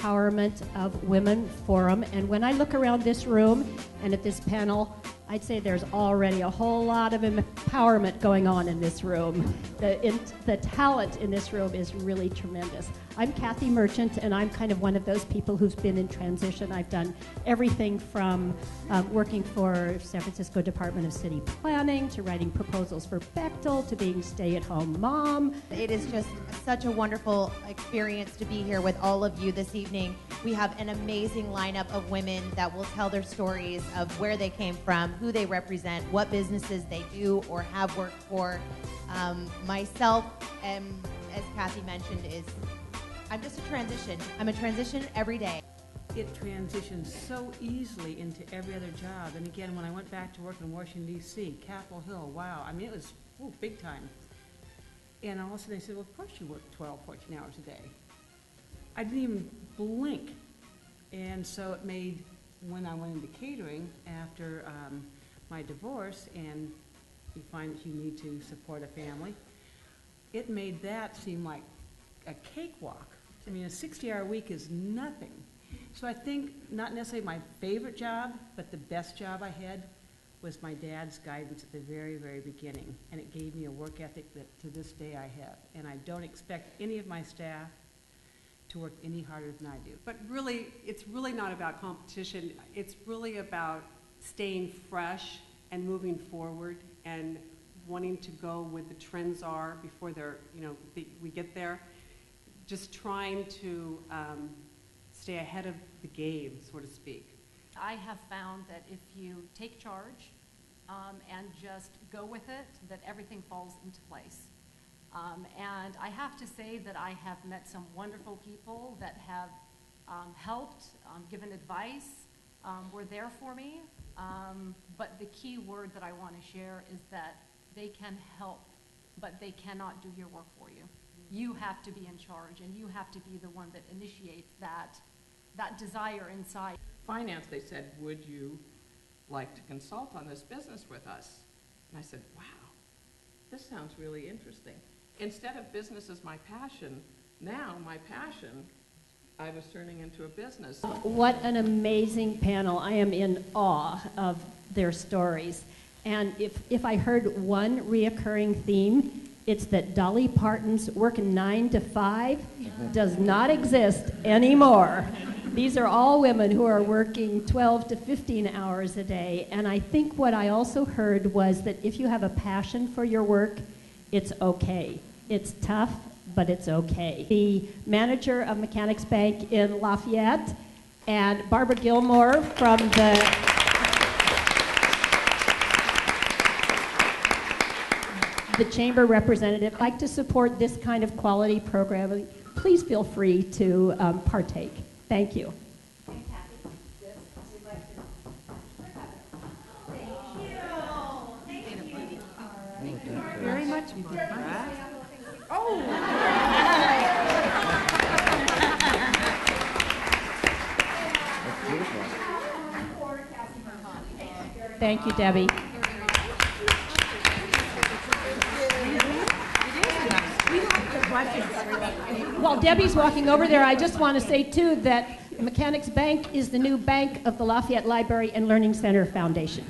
Empowerment of Women Forum. And when I look around this room and at this panel, I'd say there's already a whole lot of empowerment going on in this room. The talent in this room is really tremendous. I'm Kathy Merchant, and I'm kind of one of those people who's been in transition. I've done everything from working for San Francisco Department of City Planning to writing proposals for Bechtel to being stay-at-home mom. It is just such a wonderful experience to be here with all of you this evening. We have an amazing lineup of women that will tell their stories of where they came from, who they represent, what businesses they do or have worked for. Myself, as Kathy mentioned, I'm just a transition. I'm a transition every day. It transitions so easily into every other job. And again, when I went back to work in Washington, D.C., Capitol Hill, wow. I mean, it was big time. And all of a sudden they said, well, of course you work 12, 14 hours a day. I didn't even blink. And so it made, when I went into catering after my divorce, and you find that you need to support a family, it made that seem like a cakewalk. I mean, a 60-hour week is nothing. So I think not necessarily my favorite job, but the best job I had was my dad's guidance at the very, very beginning. And it gave me a work ethic that to this day I have. And I don't expect any of my staff to work any harder than I do. But really, it's really not about competition. It's really about staying fresh and moving forward and wanting to go where the trends are before we get there. Just trying to stay ahead of the game, so to speak. I have found that if you take charge and just go with it, that everything falls into place. And I have to say that I have met some wonderful people that have helped, given advice, were there for me. But the key word that I want to share is that they can help, but they cannot do your work for you. You have to be in charge, and you have to be the one that initiates that desire inside. Finance, they said, would you like to consult on this business with us? And I said, wow, this sounds really interesting. Instead of business as my passion, now my passion, I was turning into a business. What an amazing panel. I am in awe of their stories. And if I heard one reoccurring theme, it's that Dolly Parton's work 9 to 5 does not exist anymore. These are all women who are working 12 to 15 hours a day. And I think what I also heard was that if you have a passion for your work, it's okay. It's tough, but it's okay. The manager of Mechanics Bank in Lafayette and Barbara Gilmore from the chamber representative like to support this kind of quality programming, please feel free to partake. Thank you. Very much. Oh! Thank you, Debbie. While Debbie's walking over there, I just want to say, too, that Mechanics Bank is the new bank of the Lafayette Library and Learning Center Foundation.